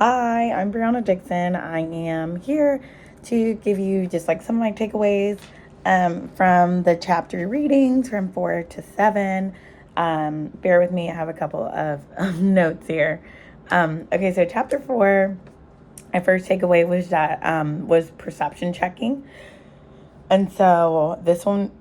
Hi, I'm Brianna Dixon. I am here to give you just like some of my takeaways from the chapter readings from 4 to 7. Bear with me, I have a couple of notes here. Okay, so chapter 4, my first takeaway was that was perception checking. And so this one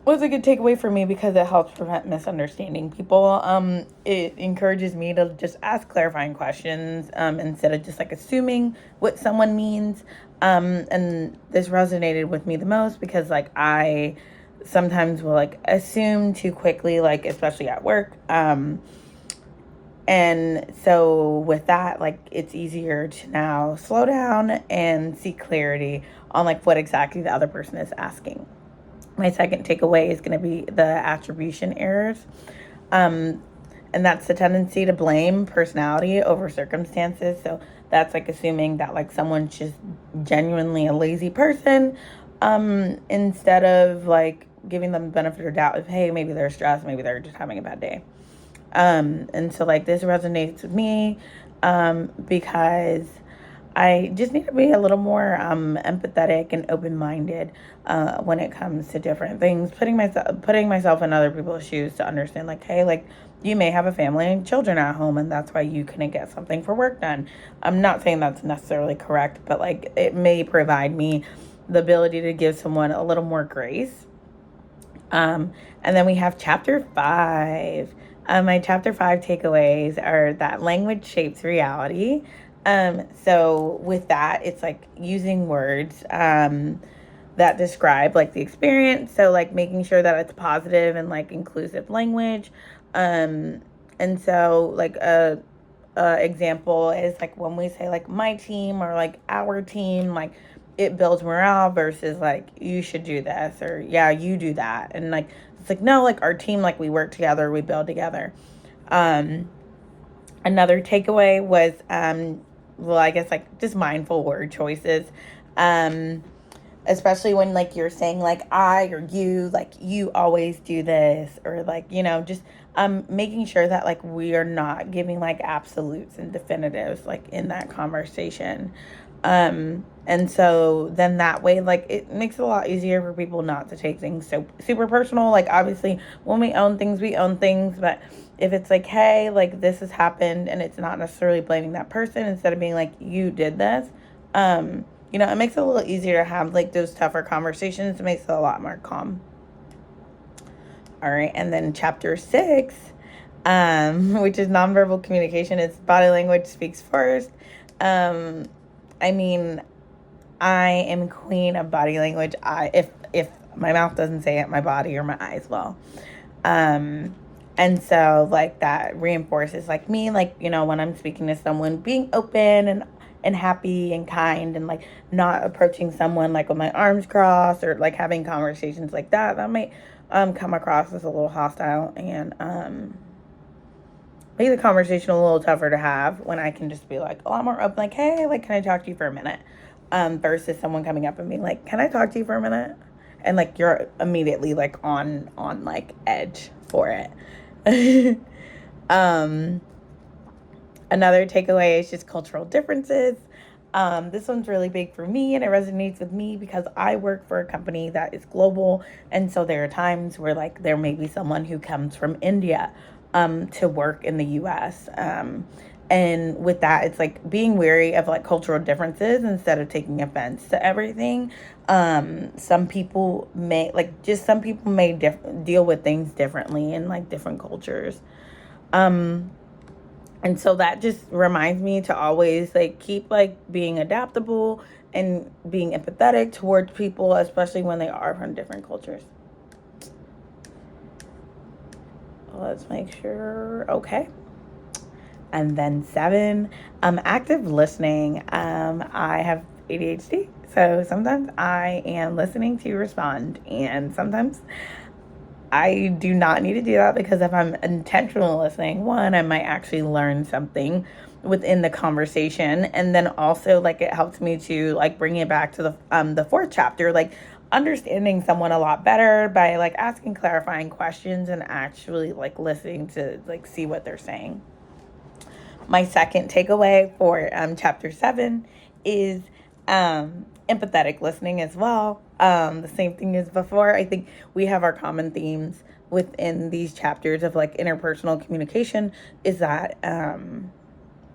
was a good takeaway for me because it helps prevent misunderstanding people. It encourages me to just ask clarifying questions instead of just like assuming what someone means. And this resonated with me the most because like I sometimes will like assume too quickly, like especially at work. And so with that, like it's easier to now slow down and see clarity on like what exactly the other person is asking. My second takeaway is going to be the attribution errors. Um, and that's the tendency to blame personality over circumstances. So that's like assuming that like someone's just genuinely a lazy person instead of like giving them the benefit of doubt of, hey, maybe they're stressed, maybe they're just having a bad day. And so like this resonates with me because I just need to be a little more empathetic and open-minded when it comes to different things. Putting myself in other people's shoes to understand, like, hey, like you may have a family and children at home, and that's why you couldn't get something for work done. I'm not saying that's necessarily correct, but like it may provide me the ability to give someone a little more grace. And then we have chapter 5. My chapter 5 takeaways are that language shapes reality. So with that, it's like using words that describe like the experience. So like making sure that it's positive and like inclusive language. And so like a example is like when we say like my team or like our team, like it builds morale versus like you should do this or yeah you do that, and like it's like no, like our team, like we work together, we build together. um Another takeaway was well, I guess like just mindful word choices. um Especially when like you're saying like I or you, like you always do this, or like just making sure that like we are not giving like absolutes and definitives like in that conversation. And so then that way like it makes it a lot easier for people not to take things so super personal. Like obviously when we own things, but if it's like, hey, like this has happened, and it's not necessarily blaming that person, instead of being like you did this, it makes it a little easier to have like those tougher conversations. It makes it a lot more calm. All right, and then chapter 6, which is nonverbal communication, is body language speaks first. um I mean, I am queen of body language. If my mouth doesn't say it, my body or my eyes will. um and so like that reinforces like me, like when I'm speaking to someone, being open and happy and kind, and like not approaching someone like with my arms crossed, or like having conversations like that might come across as a little hostile, and make the conversation a little tougher to have when I can just be like a lot more open, like, hey, like, can I talk to you for a minute? Versus someone coming up and being like, can I talk to you for a minute? And like you're immediately like on like edge for it. um Another takeaway is just cultural differences. This one's really big for me, and it resonates with me because I work for a company that is global. And so there are times where like there may be someone who comes from India to work in the US. And with that, it's like being wary of like cultural differences instead of taking offense to everything. Some people may deal with things differently in like different cultures. Um, and so that just reminds me to always like keep like being adaptable and being empathetic towards people, especially when they are from different cultures. Let's make sure. Okay. And then 7, active listening. I have ADHD, so sometimes I am listening to respond, and sometimes I do not need to do that, because if I'm intentional listening, one, I might actually learn something within the conversation, and then also like it helps me to like bring it back to the fourth chapter, like understanding someone a lot better by like asking clarifying questions and actually like listening to like see what they're saying. My second takeaway for chapter 7 is empathetic listening as well. The same thing as before. I think we have our common themes within these chapters of like interpersonal communication is that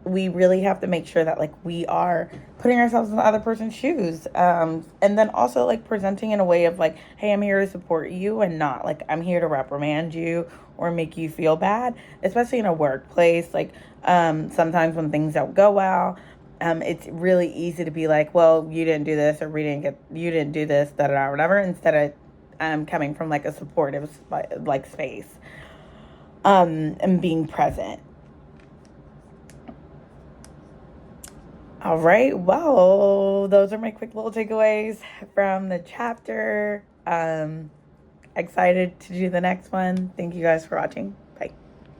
we really have to make sure that like we are putting ourselves in the other person's shoes, and then also like presenting in a way of like, hey, I'm here to support you and not like I'm here to reprimand you or make you feel bad, especially in a workplace. Like sometimes when things don't go well, it's really easy to be like, well, you didn't do this, or you didn't do this, da da da, whatever, instead of coming from like a supportive like space, and being present. All right, well, those are my quick little takeaways from the chapter. Excited to do the next one. Thank you guys for watching.